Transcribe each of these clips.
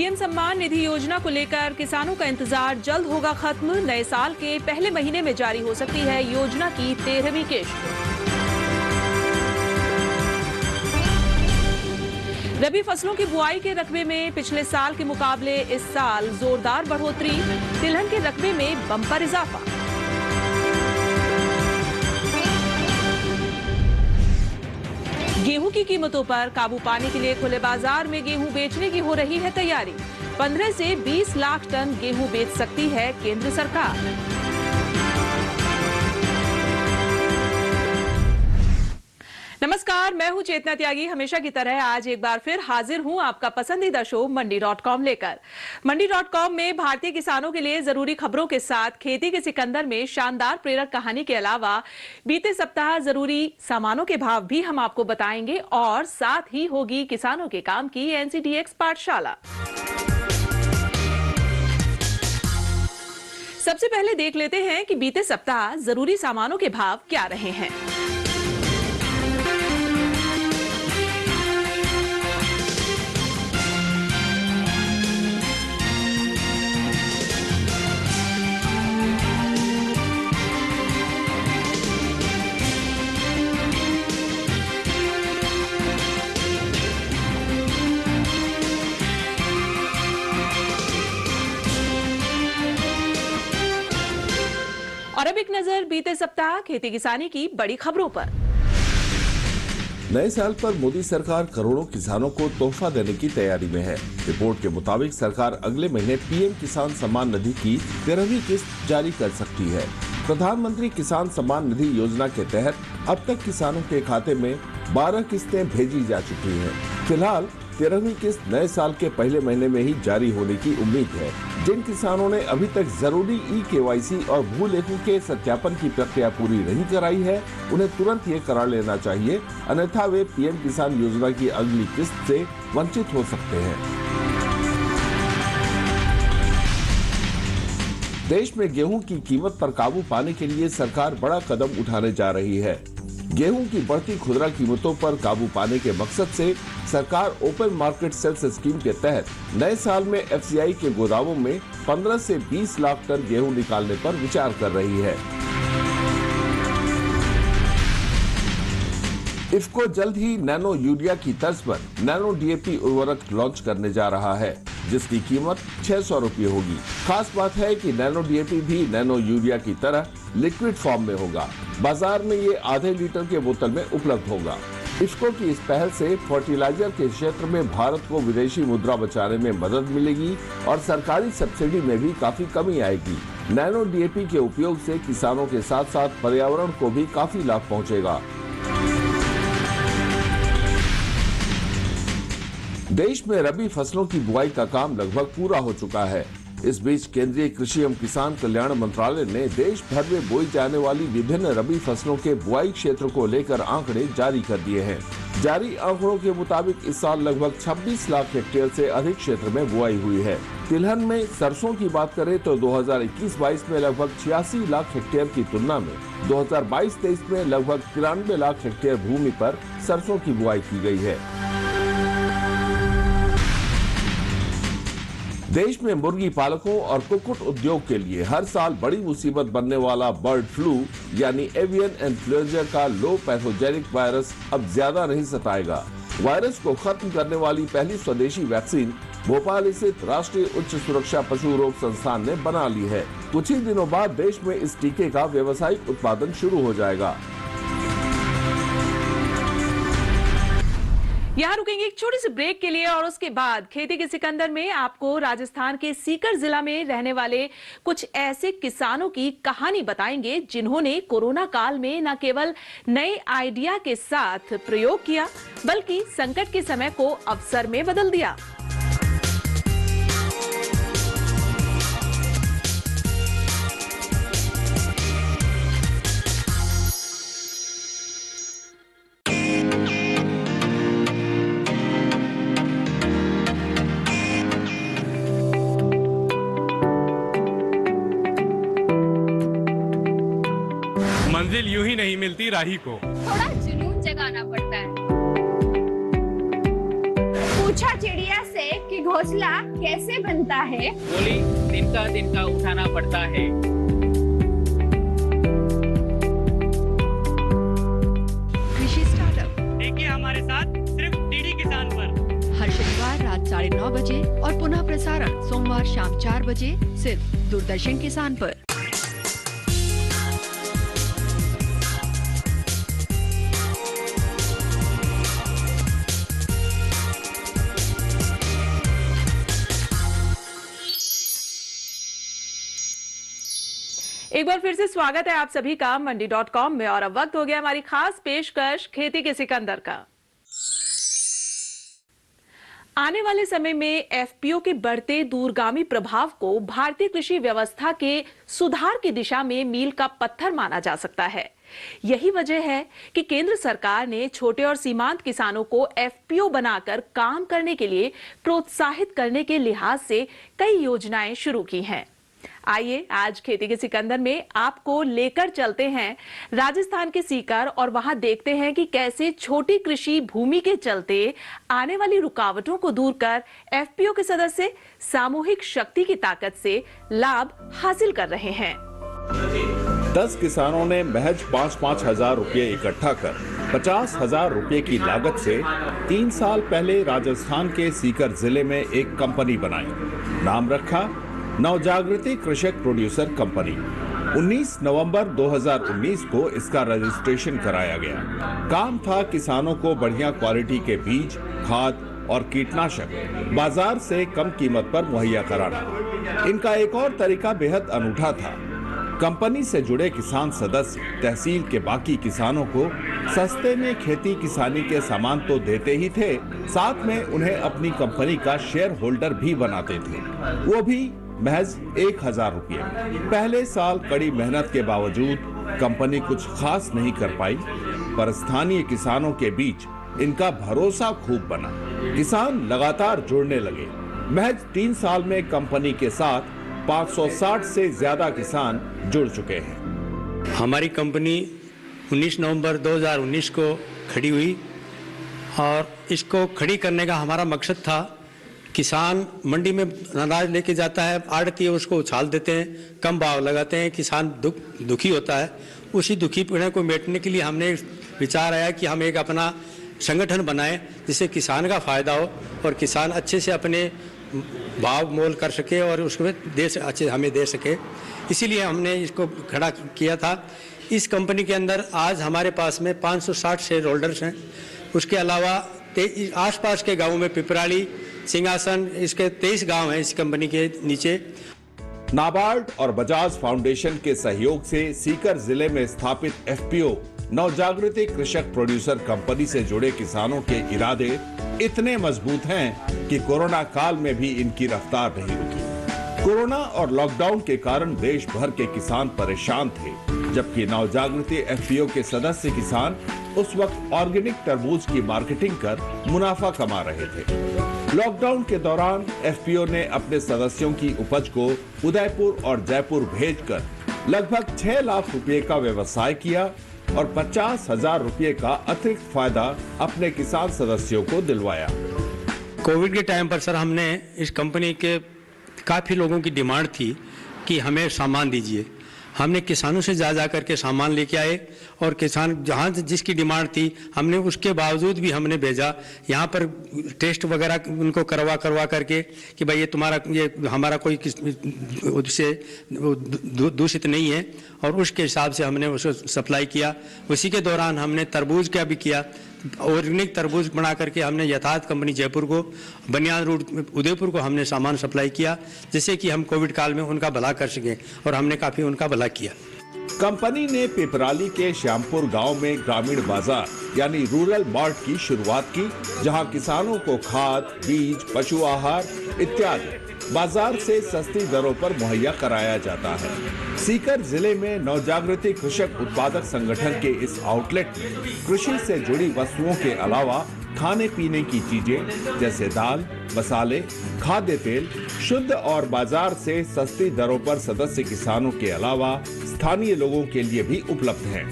PM Samman Nidhi योजना को लेकर किसानों का इंतजार जल्द होगा खत्म। नए साल के पहले महीने में जारी हो सकती है योजना की 13वीं किश्त। रबी फसलों की बुआई के रकबे में पिछले साल के मुकाबले इस साल जोरदार बढ़ोतरी। तिलहन के रकबे में बम्पर इजाफा। गेहूं की कीमतों पर काबू पाने के लिए खुले बाजार में गेहूं बेचने की हो रही है तैयारी। 15 से 20 लाख टन गेहूं बेच सकती है केंद्र सरकार। नमस्कार, मैं हूं चेतना त्यागी। हमेशा की तरह आज एक बार फिर हाजिर हूं आपका पसंदीदा शो मंडी.com लेकर। मंडी.com में भारतीय किसानों के लिए जरूरी खबरों के साथ खेती के सिकंदर में शानदार प्रेरक कहानी के अलावा बीते सप्ताह जरूरी सामानों के भाव भी हम आपको बताएंगे और साथ ही होगी किसानों के काम की NCDX पाठशाला। सबसे पहले देख लेते हैं कि बीते सप्ताह जरूरी सामानों के भाव क्या रहे हैं। और अब एक नजर बीते सप्ताह खेती किसानी की बड़ी खबरों पर। नए साल पर मोदी सरकार करोड़ों किसानों को तोहफा देने की तैयारी में है। रिपोर्ट के मुताबिक सरकार अगले महीने पीएम किसान सम्मान निधि की 13वीं किस्त जारी कर सकती है। प्रधानमंत्री किसान सम्मान निधि योजना के तहत अब तक किसानों के खाते में 12 किस्तें भेजी जा चुकी हैं। फिलहाल 13वीं किस्त नए साल के पहले महीने में ही जारी होने की उम्मीद है। जिन किसानों ने अभी तक जरूरी KYC और भू लेखों के सत्यापन की प्रक्रिया पूरी नहीं कराई है, उन्हें तुरंत ये करा लेना चाहिए, अन्यथा वे पीएम किसान योजना की अगली किस्त से वंचित हो सकते हैं। देश में गेहूं की कीमत पर काबू पाने के लिए सरकार बड़ा कदम उठाने जा रही है। गेहूं की बढ़ती खुदरा कीमतों पर काबू पाने के मकसद से सरकार ओपन मार्केट सेल्स स्कीम के तहत नए साल में FCI के गोदामों में 15 से 20 लाख टन गेहूं निकालने पर विचार कर रही है। इफ्को जल्द ही नैनो यूरिया की तर्ज पर नैनो DAP उर्वरक लॉन्च करने जा रहा है, जिसकी कीमत 600 रुपये होगी। खास बात है कि नैनो DAP भी नैनो यूरिया की तरह लिक्विड फॉर्म में होगा। बाजार में ये आधे लीटर के बोतल में उपलब्ध होगा। इफ्को की इस पहल से फर्टिलाइजर के क्षेत्र में भारत को विदेशी मुद्रा बचाने में मदद मिलेगी और सरकारी सब्सिडी में भी काफी कमी आएगी। नैनो DAP के उपयोग से किसानों के साथ साथ पर्यावरण को भी काफी लाभ पहुँचेगा। देश में रबी फसलों की बुआई का काम लगभग पूरा हो चुका है। इस बीच केंद्रीय कृषि एवं किसान कल्याण मंत्रालय ने देश भर में बोई जाने वाली विभिन्न रबी फसलों के बुआई क्षेत्र को लेकर आंकड़े जारी कर दिए हैं। जारी आंकड़ों के मुताबिक इस साल लगभग 26 लाख हेक्टेयर से अधिक क्षेत्र में बुआई हुई है। तिलहन में सरसों की बात करें तो 2021-22 में लगभग 86 लाख हेक्टेयर की तुलना में 2022-23 में लगभग 93 लाख हेक्टेयर भूमि पर सरसों की बुआई की गई है। देश में मुर्गी पालकों और कुक्कुट उद्योग के लिए हर साल बड़ी मुसीबत बनने वाला बर्ड फ्लू यानी एवियन इन्फ्लुएंजा का लो पैथोजेनिक वायरस अब ज्यादा नहीं सताएगा। वायरस को खत्म करने वाली पहली स्वदेशी वैक्सीन भोपाल स्थित राष्ट्रीय उच्च सुरक्षा पशु रोग संस्थान ने बना ली है। कुछ ही दिनों बाद देश में इस टीके का व्यावसायिक उत्पादन शुरू हो जाएगा। यहाँ रुकेंगे एक छोटी सी ब्रेक के लिए और उसके बाद खेती के सिकंदर में आपको राजस्थान के सीकर जिला में रहने वाले कुछ ऐसे किसानों की कहानी बताएंगे जिन्होंने कोरोना काल में न केवल नए आइडिया के साथ प्रयोग किया बल्कि संकट के समय को अवसर में बदल दिया। मंजिल यूं ही नहीं मिलती राही को, थोड़ा जुनून जगाना पड़ता है। पूछा चिड़िया से कि घोंसला कैसे बनता है? गोली दिन का उठाना पड़ता है। कृषि स्टार्टअप देखिए हमारे साथ सिर्फ डीडी किसान पर। हर शनिवार रात 9:30 बजे और पुनः प्रसारण सोमवार शाम 4 बजे सिर्फ दूरदर्शन किसान पर। एक बार फिर से स्वागत है आप सभी का मंडी.com में। और अब वक्त हो गया हमारी खास पेशकश खेती के सिकंदर का। आने वाले समय में एफपीओ के बढ़ते दूरगामी प्रभाव को भारतीय कृषि व्यवस्था के सुधार की दिशा में मील का पत्थर माना जा सकता है। यही वजह है कि केंद्र सरकार ने छोटे और सीमांत किसानों को एफपीओ बनाकर काम करने के लिए प्रोत्साहित करने के लिहाज से कई योजनाएं शुरू की हैं। आइए आज खेती के सिकंदर में आपको लेकर चलते हैं राजस्थान के सीकर और वहां देखते हैं कि कैसे छोटी कृषि भूमि के चलते आने वाली रुकावटों को दूर कर एफपीओ के सदस्य सामूहिक शक्ति की ताकत से लाभ हासिल कर रहे हैं। 10 किसानों ने महज 5-5 हजार रुपये इकट्ठा कर 50,000 रुपये की लागत से 3 साल पहले राजस्थान के सीकर जिले में एक कंपनी बनाई। नाम रखा नवजागृति कृषक प्रोड्यूसर कंपनी। 19 नवंबर 2019 को इसका रजिस्ट्रेशन कराया गया। काम था किसानों को बढ़िया क्वालिटी के बीज, खाद और कीटनाशक बाजार से कम कीमत पर मुहैया कराना। इनका एक और तरीका बेहद अनूठा था। कंपनी से जुड़े किसान सदस्य तहसील के बाकी किसानों को सस्ते में खेती किसानी के सामान तो देते ही थे, साथ में उन्हें अपनी कंपनी का शेयर होल्डर भी बनाते थे, वो भी महज 1,000 रुपये। पहले साल कड़ी मेहनत के बावजूद कंपनी कुछ खास नहीं कर पाई, पर स्थानीय किसानों के बीच इनका भरोसा खूब बना। किसान लगातार जुड़ने लगे। महज 3 साल में कंपनी के साथ 560 से ज्यादा किसान जुड़ चुके हैं। हमारी कंपनी 19 नवंबर 2019 को खड़ी हुई और इसको खड़ी करने का हमारा मकसद था, किसान मंडी में अनाज लेके जाता है, आड़ती है उसको उछाल देते हैं, कम भाव लगाते हैं, किसान दुखी होता है। उसी दुखी पीड़े को मेटने के लिए हमने विचार आया कि हम एक अपना संगठन बनाएं जिससे किसान का फायदा हो और किसान अच्छे से अपने भाव मोल कर सके और उसमें अच्छे हमें दे सके। इसीलिए हमने इसको खड़ा किया था। इस कंपनी के अंदर आज हमारे पास में 560 शेयर होल्डर्स हैं। उसके अलावा आसपास के गांवों में पिपराली, सिंहासन, इसके 23 गांव हैं इस कंपनी के नीचे। नाबार्ड और बजाज फाउंडेशन के सहयोग से सीकर जिले में स्थापित एफपीओ नवजागृति कृषक प्रोड्यूसर कंपनी से जुड़े किसानों के इरादे इतने मजबूत हैं कि कोरोना काल में भी इनकी रफ्तार नहीं रुकी। कोरोना और लॉकडाउन के कारण देश भर के किसान परेशान थे, जबकि नवजागृति एफपीओ के सदस्य किसान उस वक्त ऑर्गेनिक तरबूज की मार्केटिंग कर मुनाफा कमा रहे थे। लॉकडाउन के दौरान एफपीओ ने अपने सदस्यों की उपज को उदयपुर और जयपुर भेजकर लगभग 6 लाख रुपए का व्यवसाय किया और 50,000 रुपए का अतिरिक्त फायदा अपने किसान सदस्यों को दिलवाया। कोविड के टाइम पर सर हमने इस कंपनी के काफ़ी लोगों की डिमांड थी कि हमें सामान दीजिए। हमने किसानों से जा करके सामान लेके आए और किसान जहाँ जिसकी डिमांड थी हमने उसके बावजूद भी हमने भेजा। यहाँ पर टेस्ट वगैरह उनको करवा करके कि भाई ये हमारा कोई उससे दूषित नहीं है, और उसके हिसाब से हमने उसको सप्लाई किया। उसी के दौरान हमने तरबूज का भी किया। ऑर्गेनिक तरबूज बना करके हमने यथार्थ कंपनी जयपुर को, बनियान रोड उदयपुर को हमने सामान सप्लाई किया, जिससे कि हम कोविड काल में उनका भला कर सकें, और हमने काफ़ी उनका भला किया। कंपनी ने पिपराली के श्यामपुर गांव में ग्रामीण बाजार यानी रूरल मार्ट की शुरुआत की, जहां किसानों को खाद, बीज, पशु आहार इत्यादि बाजार से सस्ती दरों पर मुहैया कराया जाता है। सीकर जिले में नवजागृति कृषक उत्पादक संगठन के इस आउटलेट में कृषि से जुड़ी वस्तुओं के अलावा खाने पीने की चीजें जैसे दाल, मसाले, खाद्य तेल शुद्ध और बाजार से सस्ती दरों पर सदस्य किसानों के अलावा स्थानीय लोगों के लिए भी उपलब्ध है।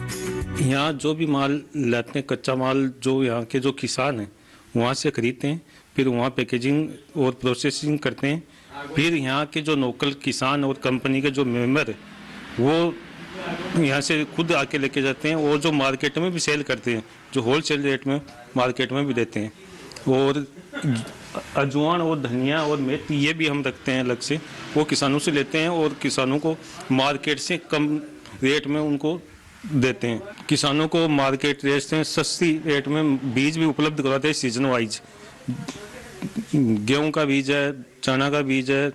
यहाँ जो भी माल लाते हैं, कच्चा माल जो यहाँ के जो किसान हैं वहाँ से खरीदते हैं। फिर वहाँ पैकेजिंग और प्रोसेसिंग करते हैं। फिर यहाँ के जो लोकल किसान और कंपनी के जो मेंबर वो यहाँ से खुद आके लेके जाते हैं और जो मार्केट में भी सेल करते हैं, जो होलसेल रेट में मार्केट में भी देते हैं। और अजवान और धनिया और मेथी ये भी हम रखते हैं अलग से, वो किसानों से लेते हैं और किसानों को मार्केट से कम रेट में उनको देते हैं। किसानों को मार्केट रेट से सस्ती रेट में बीज भी उपलब्ध करवाते हैं सीजन वाइज। गेहूं का बीज है, चना का बीज है,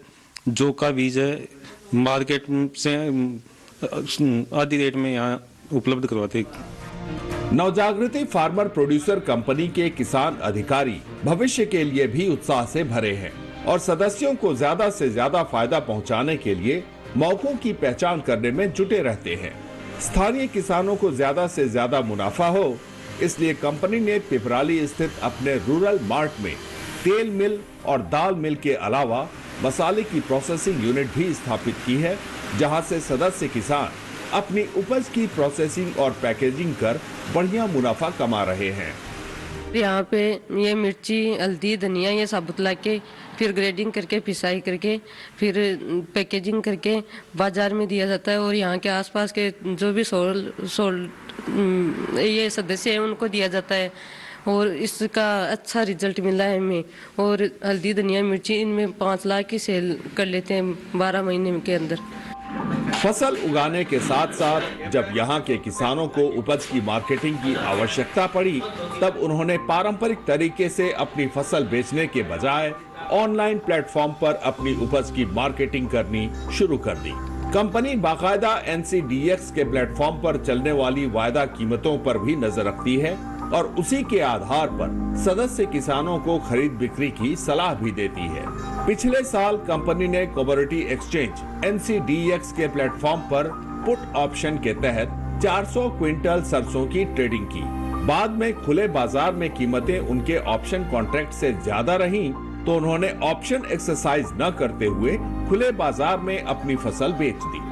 जौ का बीज है, मार्केट से आधी रेट में यहाँ उपलब्ध करवाते हैं। नवजागृति फार्मर प्रोड्यूसर कंपनी के किसान अधिकारी भविष्य के लिए भी उत्साह से भरे हैं और सदस्यों को ज्यादा से ज्यादा फायदा पहुंचाने के लिए मौकों की पहचान करने में जुटे रहते हैं। स्थानीय किसानों को ज्यादा से ज्यादा मुनाफा हो, इसलिए कंपनी ने पिपराली स्थित अपने रूरल मार्ट में तेल मिल और दाल मिल के अलावा मसाले की प्रोसेसिंग यूनिट भी स्थापित की है, जहां से सदस्य किसान अपनी उपज की प्रोसेसिंग और पैकेजिंग कर बढ़िया मुनाफा कमा रहे हैं। यहाँ पे ये मिर्ची, हल्दी, धनिया ये साबुत ला के फिर ग्रेडिंग करके पिसाई करके फिर पैकेजिंग करके बाजार में दिया जाता है और यहाँ के आसपास के जो भी ये सदस्य हैं उनको दिया जाता है और इसका अच्छा रिजल्ट मिला है हमें। और हल्दी, धनिया, मिर्ची इनमें 5 लाख की सेल कर लेते हैं 12 महीने के अंदर। फसल उगाने के साथ साथ जब यहाँ के किसानों को उपज की मार्केटिंग की आवश्यकता पड़ी, तब उन्होंने पारंपरिक तरीके से अपनी फसल बेचने के बजाय ऑनलाइन प्लेटफॉर्म पर अपनी उपज की मार्केटिंग करनी शुरू कर दी। कंपनी बाकायदा NCDX के प्लेटफॉर्म पर चलने वाली वायदा कीमतों पर भी नजर रखती है और उसी के आधार पर सदस्य किसानों को खरीद बिक्री की सलाह भी देती है। पिछले साल कंपनी ने कमोडिटी एक्सचेंज NCDX के प्लेटफॉर्म पर पुट ऑप्शन के तहत 400 क्विंटल सरसों की ट्रेडिंग की। बाद में खुले बाजार में कीमतें उनके ऑप्शन कॉन्ट्रैक्ट से ज्यादा रहीं, तो उन्होंने ऑप्शन एक्सरसाइज न करते हुए खुले बाजार में अपनी फसल बेच दी।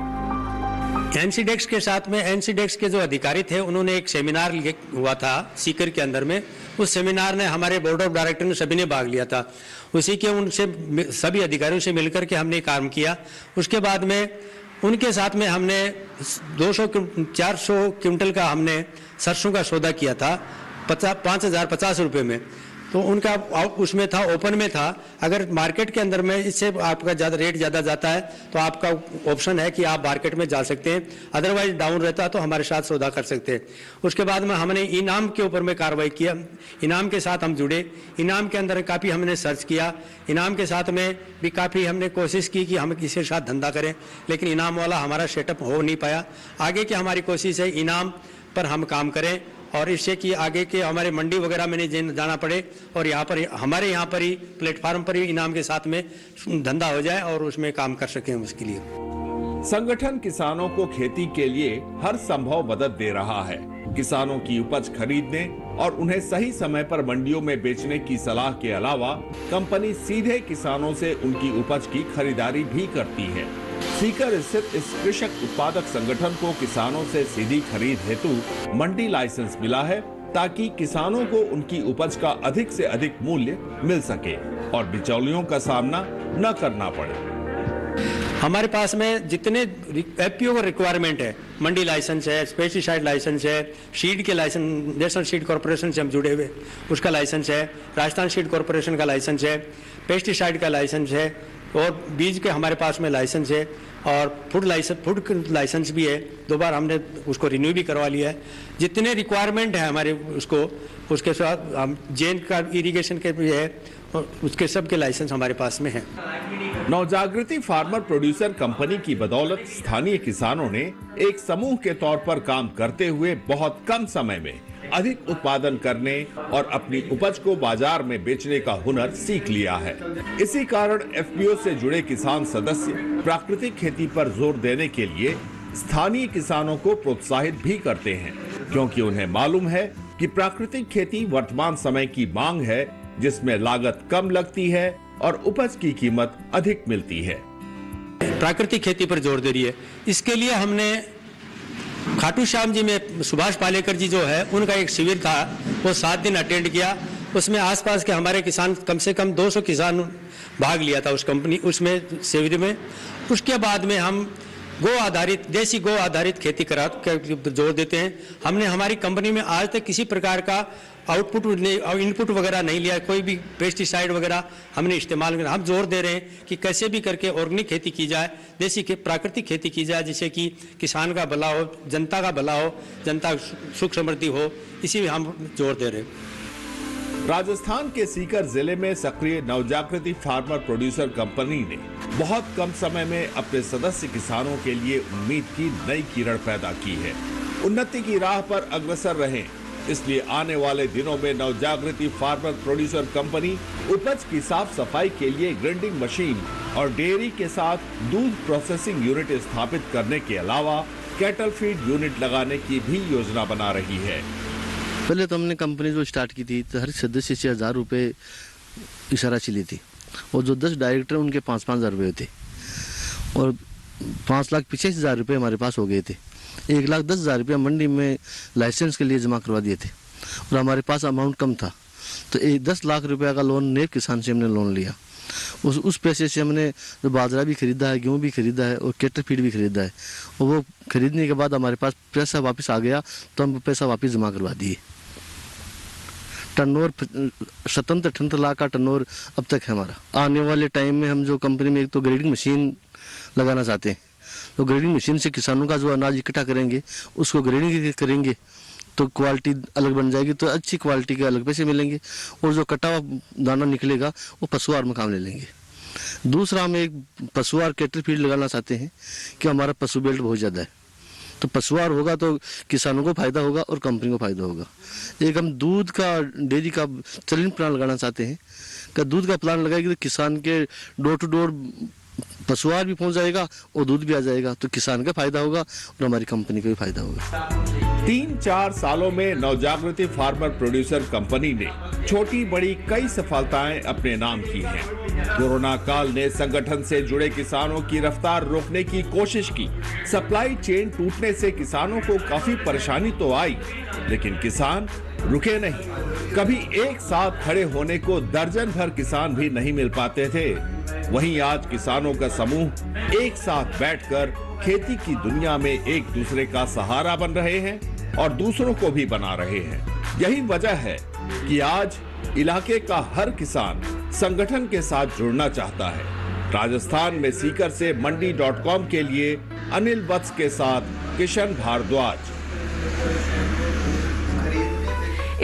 NCDEX के साथ में NCDEX के जो अधिकारी थे उन्होंने एक सेमिनार हुआ था सीकर के अंदर में। उस सेमिनार ने हमारे बोर्ड ऑफ डायरेक्टर ने सभी ने भाग लिया था। उसी के उनसे सभी अधिकारियों से मिलकर के हमने काम किया। उसके बाद में उनके साथ में हमने 400 क्विंटल का हमने सरसों का सौदा किया था 5,050 रुपये में। तो उनका उसमें था, ओपन में था। अगर मार्केट के अंदर में इससे आपका ज़्यादा रेट ज़्यादा जाता है तो आपका ऑप्शन है कि आप मार्केट में जा सकते हैं, अदरवाइज डाउन रहता है तो हमारे साथ सौदा कर सकते हैं। उसके बाद में हमने इनाम के ऊपर में कार्रवाई किया। इनाम के साथ हम जुड़े। इनाम के अंदर काफ़ी हमने सर्च किया। इनाम के साथ में भी काफ़ी हमने कोशिश की कि हम किसी के साथ धंधा करें, लेकिन इनाम वाला हमारा सेटअप हो नहीं पाया। आगे की हमारी कोशिश है इनाम पर हम काम करें और इससे कि आगे के हमारे मंडी वगैरह में नहीं जाना पड़े और यहाँ पर हमारे यहाँ पर ही प्लेटफार्म पर ही इनाम के साथ में धंधा हो जाए और उसमें काम कर सकें। उसके लिए संगठन किसानों को खेती के लिए हर संभव मदद दे रहा है। किसानों की उपज खरीदने और उन्हें सही समय पर मंडियों में बेचने की सलाह के अलावा कंपनी सीधे किसानों से उनकी उपज की खरीदारी भी करती है। सीकर स्थित इस कृषक उत्पादक संगठन को किसानों से सीधी खरीद हेतु मंडी लाइसेंस मिला है, ताकि किसानों को उनकी उपज का अधिक से अधिक मूल्य मिल सके और बिचौलियों का सामना न करना पड़े। हमारे पास में जितने FPO का रिक्वायरमेंट है, मंडी लाइसेंस है, पेस्टिसाइड लाइसेंस है, सीड के लाइसेंस, नेशनल सीड कॉर्पोरेशन से हम जुड़े हुए उसका लाइसेंस है, राजस्थान सीड कॉर्पोरेशन का लाइसेंस है, पेस्टिसाइड का लाइसेंस है और बीज के हमारे पास में लाइसेंस है और फूड लाइसेंस भी है। 2 बार हमने उसको रिन्यू भी करवा लिया है। जितने रिक्वायरमेंट है हमारे उसके साथ हम जेन का इरिगेशन के भी है, उसके सब के लाइसेंस हमारे पास में है। नवजागृति फार्मर प्रोड्यूसर कंपनी की बदौलत स्थानीय किसानों ने एक समूह के तौर पर काम करते हुए बहुत कम समय में अधिक उत्पादन करने और अपनी उपज को बाजार में बेचने का हुनर सीख लिया है। इसी कारण FPO से जुड़े किसान सदस्य प्राकृतिक खेती पर जोर देने के लिए स्थानीय किसानों को प्रोत्साहित भी करते हैं, क्योंकि उन्हें मालूम है कि प्राकृतिक खेती वर्तमान समय की मांग है, जिसमें लागत कम लगती है और उपज की कीमत अधिक मिलती है। प्राकृतिक खेती पर जोर दे रही है। इसके लिए हमने खाटू श्याम जी में सुभाष पालेकर जी जो है उनका एक शिविर था, वो 7 दिन अटेंड किया उसमें आसपास के हमारे किसान कम से कम 200 किसान भाग लिया था उस कंपनी उसमें शिविर में। उसके बाद में हम देसी गो आधारित खेती करा जोर देते हैं। हमने हमारी कंपनी में आज तक किसी प्रकार का इनपुट वगैरह नहीं लिया, कोई भी पेस्टिसाइड वगैरह हमने इस्तेमाल किया। हम जोर दे रहे हैं कि कैसे भी करके ऑर्गेनिक खेती की जाए, देसी प्राकृतिक खेती की जाए, जिससे कि किसान का भला हो, जनता का भला हो, जनता सुख समृद्धि हो, इसी में हम जोर दे रहे हैं। राजस्थान के सीकर जिले में सक्रिय नवजागृति फार्मर प्रोड्यूसर कंपनी ने बहुत कम समय में अपने सदस्य किसानों के लिए उम्मीद की नई किरण पैदा की है। उन्नति की राह पर अग्रसर रहें, इसलिए आने वाले दिनों में नवजागृति फार्मर प्रोड्यूसर कंपनी उपज की साफ सफाई के लिए ग्राइंडिंग मशीन और डेयरी के साथ दूध प्रोसेसिंग यूनिट स्थापित करने के अलावा कैटल फीड यूनिट लगाने की भी योजना बना रही है। पहले तो हमने कंपनी जो स्टार्ट की थी तो हर सदस्य से 1000 रुपये इशारा चली थी, और जो 10 डायरेक्टर उनके 5-5 हज़ार रुपये थे, और 5,85,000 रुपये हमारे पास हो गए थे। 1,10,000 रुपया मंडी में लाइसेंस के लिए जमा करवा दिए थे, और हमारे पास अमाउंट कम था, तो 10 लाख रुपया का लोन नेब किसान से हमने लोन लिया। उस पैसे से हमने जो बाजरा भी खरीदा है, गेहूँ भी खरीदा है, और कैटल फीड भी खरीदा है, और वो खरीदने के बाद हमारे पास पैसा वापस आ गया तो हम पैसा वापस जमा करवा दिए। टर्नओवर 17-18 लाख का टर्नओवर अब तक है हमारा। आने वाले टाइम में हम जो कंपनी में एक तो ग्रेडिंग मशीन लगाना चाहते हैं, तो ग्रेडिंग मशीन से किसानों का जो अनाज इकट्ठा करेंगे उसको ग्रेडिंग करेंगे तो क्वालिटी अलग बन जाएगी, तो अच्छी क्वालिटी के अलग पैसे मिलेंगे, और जो कटा हुआ दाना निकलेगा वो पशुआहार में काम ले लेंगे। दूसरा हम एक पशुआहार कैटल फीड लगाना चाहते हैं कि हमारा पशु बेल्ट बहुत ज़्यादा है, तो पशुआहार होगा तो किसानों को फायदा होगा और कंपनी को फायदा होगा। एक हम दूध का डेयरी का चलन प्लान लगाना चाहते हैं कि दूध का प्लान लगाएगी तो किसान के डोर टू डोर पशुआहार भी पहुंच जाएगा और दूध भी आ जाएगा, तो किसान का फायदा होगा और हमारी कंपनी का भी फायदा होगा। 3-4 सालों में नवजागृति फार्मर प्रोड्यूसर कंपनी ने छोटी बड़ी कई सफलताएं अपने नाम की हैं। कोरोना काल ने संगठन से जुड़े किसानों की रफ्तार रोकने की कोशिश की। सप्लाई चेन टूटने से किसानों को काफी परेशानी तो आई, लेकिन किसान रुके नहीं। कभी एक साथ खड़े होने को दर्जन भर किसान भी नहीं मिल पाते थे। वहीं आज किसानों का समूह एक साथ बैठकर खेती की दुनिया में एक दूसरे का सहारा बन रहे हैं और दूसरों को भी बना रहे हैं। यही वजह है कि आज इलाके का हर किसान संगठन के साथ जुड़ना चाहता है। राजस्थान में सीकर से मंडी.com के लिए अनिल वत्स के साथ किशन भारद्वाज।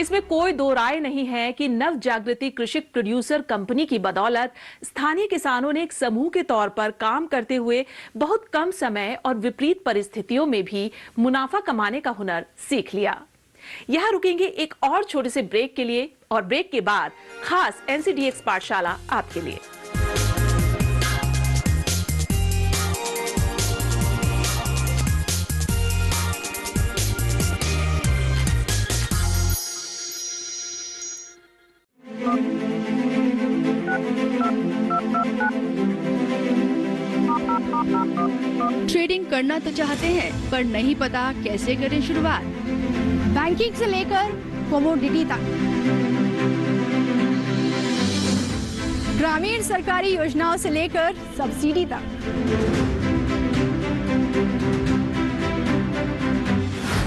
इसमें कोई दो राय नहीं है कि नव जागृति कृषि प्रोड्यूसर कंपनी की बदौलत स्थानीय किसानों ने एक समूह के तौर पर काम करते हुए बहुत कम समय और विपरीत परिस्थितियों में भी मुनाफा कमाने का हुनर सीख लिया। यहां रुकेंगे एक और छोटे से ब्रेक के लिए, और ब्रेक के बाद खास NCDX पाठशाला आपके लिए। ट्रेडिंग करना तो चाहते हैं पर नहीं पता कैसे करें शुरुआत। बैंकिंग से लेकर कमोडिटी तक, ग्रामीण सरकारी योजनाओं से लेकर सब्सिडी तक,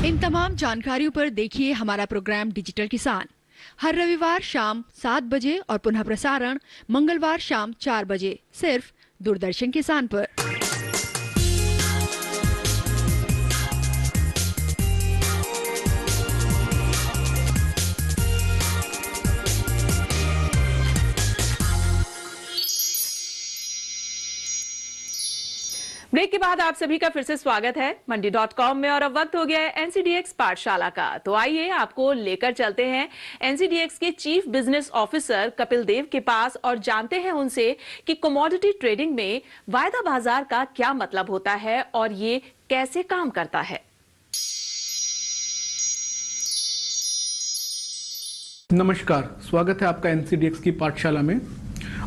इन तमाम जानकारियों पर देखिए हमारा प्रोग्राम डिजिटल किसान, हर रविवार शाम 7 बजे और पुनः प्रसारण मंगलवार शाम 4 बजे सिर्फ दूरदर्शन किसान पर। ब्रेक के बाद आप सभी का फिर से स्वागत है मंडी.com में, और अब वक्त हो गया है NCDX पाठशाला का। तो आइए आपको लेकर चलते हैं NCDX के chief business officer Kapil Dev के पास और जानते हैं उनसे कि कमोडिटी ट्रेडिंग में वायदा बाजार का क्या मतलब होता है और ये कैसे काम करता है। नमस्कार, स्वागत है आपका NCDX की पाठशाला में।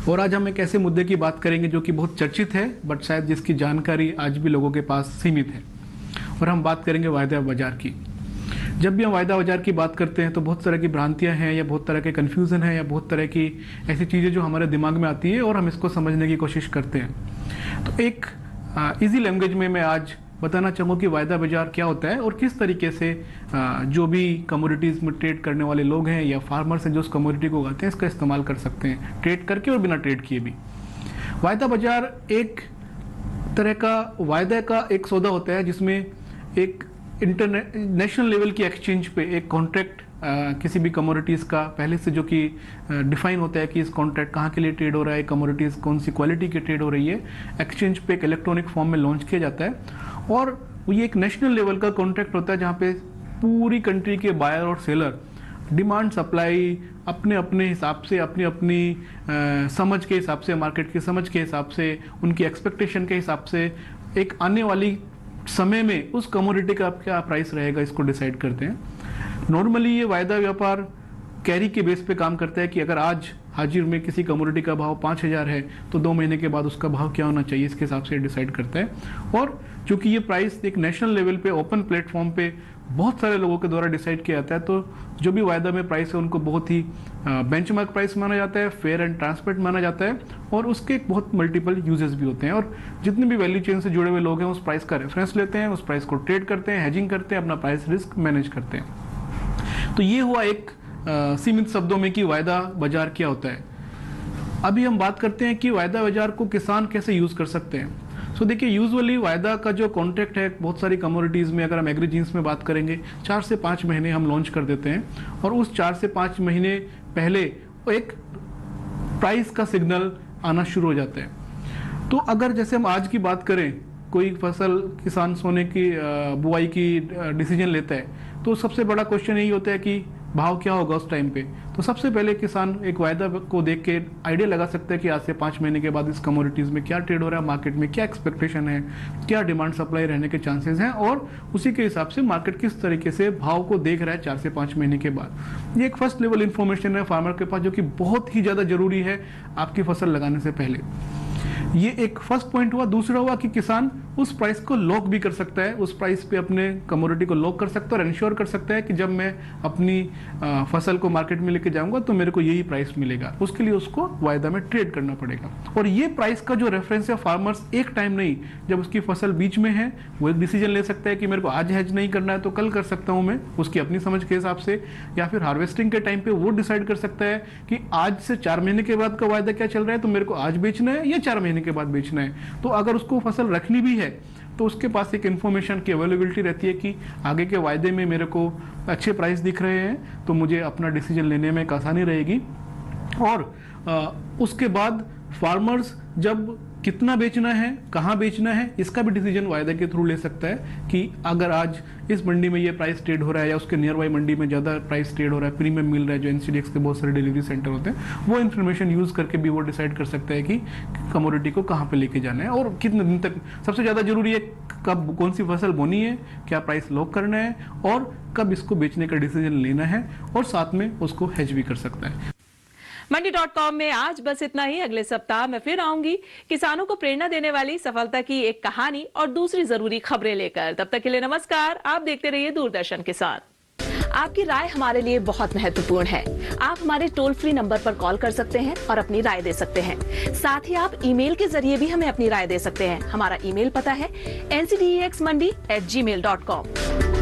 और आज हम एक ऐसे मुद्दे की बात करेंगे जो कि बहुत चर्चित है, बट शायद जिसकी जानकारी आज भी लोगों के पास सीमित है, और हम बात करेंगे वायदा बाजार की। जब भी हम वायदा बाजार की बात करते हैं तो बहुत तरह की भ्रांतियां हैं या बहुत तरह के कन्फ्यूज़न है या बहुत तरह की ऐसी चीज़ें जो हमारे दिमाग में आती है और हम इसको समझने की कोशिश करते हैं। तो एक इजी लैंग्वेज में मैं आज बताना चाहूँगा कि वायदा बाजार क्या होता है और किस तरीके से जो भी कमोडिटीज़ में ट्रेड करने वाले लोग हैं या फार्मर्स हैं जो उस कमोडिटी को उगाते हैं इसका इस्तेमाल कर सकते हैं ट्रेड करके और बिना ट्रेड किए भी। वायदा बाजार एक तरह का वायदा का एक सौदा होता है जिसमें एक नेशनल लेवल की एक्सचेंज पे एक कॉन्ट्रैक्ट किसी भी कमोडिटीज़ का पहले से जो कि डिफाइन होता है कि इस कॉन्ट्रैक्ट कहाँ के लिए ट्रेड हो रहा है, कमोडिटीज़ कौन सी क्वालिटी की ट्रेड हो रही है, एक्सचेंज पे एक इलेक्ट्रॉनिक फॉर्म में लॉन्च किया जाता है। और ये एक नेशनल लेवल का कॉन्ट्रैक्ट होता है जहाँ पे पूरी कंट्री के बायर और सेलर डिमांड सप्लाई अपने अपने हिसाब से अपनी अपनी समझ के हिसाब से, मार्केट की समझ के हिसाब से, उनकी एक्सपेक्टेशन के हिसाब से एक आने वाली समय में उस कमोडिटी का क्या प्राइस रहेगा इसको डिसाइड करते हैं। नॉर्मली ये वायदा व्यापार कैरी के बेस पे काम करता है कि अगर आज हाजिर में किसी कमोडिटी का भाव 5,000 है तो 2 महीने के बाद उसका भाव क्या होना चाहिए इसके हिसाब से डिसाइड करता है। और चूंकि ये प्राइस एक नेशनल लेवल पे ओपन प्लेटफॉर्म पे बहुत सारे लोगों के द्वारा डिसाइड किया जाता है, तो जो भी वायदा में प्राइस है उनको बहुत ही बेंचमार्क प्राइस माना जाता है, फेयर एंड ट्रांसपेरेंट माना जाता है और उसके बहुत मल्टीपल यूजेस भी होते हैं। और जितने भी वैल्यू चेन से जुड़े हुए लोग हैं उस प्राइस का रेफरेंस लेते हैं, उस प्राइस को ट्रेड करते हैं, हेजिंग करते हैं, अपना प्राइस रिस्क मैनेज करते हैं। तो ये हुआ एक सीमित शब्दों में कि वायदा बाजार क्या होता है। अभी हम बात करते हैं कि वायदा बाजार को किसान कैसे यूज कर सकते हैं। सो देखिए, यूजुअली वायदा का जो कॉन्ट्रैक्ट है बहुत सारी कमोडिटीज़ में, अगर हम एग्री जीन्स में बात करेंगे, 4 से 5 महीने हम लॉन्च कर देते हैं और उस 4 से 5 महीने पहले एक प्राइस का सिग्नल आना शुरू हो जाता है। तो अगर जैसे हम आज की बात करें, कोई फसल किसान सोने की बुआई की डिसीजन लेता है तो सबसे बड़ा क्वेश्चन यही होता है कि भाव क्या होगा उस टाइम पे। तो सबसे पहले किसान एक वायदा को देख के आइडिया लगा सकता है कि आज से 5 महीने के बाद इस कमोडिटीज़ में क्या ट्रेड हो रहा है, मार्केट में क्या एक्सपेक्टेशन है, क्या डिमांड सप्लाई रहने के चांसेस हैं और उसी के हिसाब से मार्केट किस तरीके से भाव को देख रहा है 4 से 5 महीने के बाद। ये एक फर्स्ट लेवल इन्फॉर्मेशन है फार्मर के पास जो कि बहुत ही ज़्यादा जरूरी है आपकी फसल लगाने से पहले। ये एक फर्स्ट पॉइंट हुआ। दूसरा हुआ कि किसान उस प्राइस को लॉक भी कर सकता है, उस प्राइस पे अपने कमोडिटी को लॉक कर सकता है और इंश्योर कर सकता है कि जब मैं अपनी फसल को मार्केट में लेके जाऊंगा तो मेरे को यही प्राइस मिलेगा। उसके लिए उसको वायदा में ट्रेड करना पड़ेगा और ये प्राइस का जो रेफरेंस है फार्मर्स एक टाइम नहीं, जब उसकी फसल बीच में है वो एक डिसीजन ले सकता है कि मेरे को आज हेज नहीं करना है तो कल कर सकता हूं मैं, उसकी अपनी समझ के हिसाब से, या फिर हार्वेस्टिंग के टाइम पे वो डिसाइड कर सकता है कि आज से 4 महीने के बाद का वायदा क्या चल रहा है तो मेरे को आज बेचना है या 4 महीने के बाद बेचना है। तो अगर उसको फसल रखनी भी है तो उसके पास एक इन्फॉर्मेशन की अवेलेबिलिटी रहती है कि आगे के वायदे में मेरे को अच्छे प्राइस दिख रहे हैं तो मुझे अपना डिसीजन लेने में एक आसानी रहेगी। और उसके बाद फार्मर्स जब कितना बेचना है, कहाँ बेचना है, इसका भी डिसीजन वायदे के थ्रू ले सकता है कि अगर आज इस मंडी में ये प्राइस ट्रेड हो रहा है या उसके नियर बाई मंडी में ज़्यादा प्राइस ट्रेड हो रहा है, प्रीमियम मिल रहा है, जो एनसीडीएक्स के बहुत सारे डिलीवरी सेंटर होते हैं, वो इन्फॉर्मेशन यूज़ करके भी वो डिसाइड कर सकता है कि कमोडिटी को कहाँ पे लेके जाना है और कितने दिन तक। सबसे ज़्यादा जरूरी है कब कौन सी फसल बोनी है, क्या प्राइस लॉक करना है और कब इसको बेचने का डिसीजन लेना है और साथ में उसको हेज भी कर सकता है। मंडी.com में आज बस इतना ही। अगले सप्ताह मैं फिर आऊंगी किसानों को प्रेरणा देने वाली सफलता की एक कहानी और दूसरी जरूरी खबरें लेकर। तब तक के लिए नमस्कार। आप देखते रहिए दूरदर्शन किसान। आपकी राय हमारे लिए बहुत महत्वपूर्ण है। आप हमारे टोल फ्री नंबर पर कॉल कर सकते हैं और अपनी राय दे सकते हैं। साथ ही आप ईमेल के जरिए भी हमें अपनी राय दे सकते हैं। हमारा ईमेल पता है ncdexmandi@gmail.com।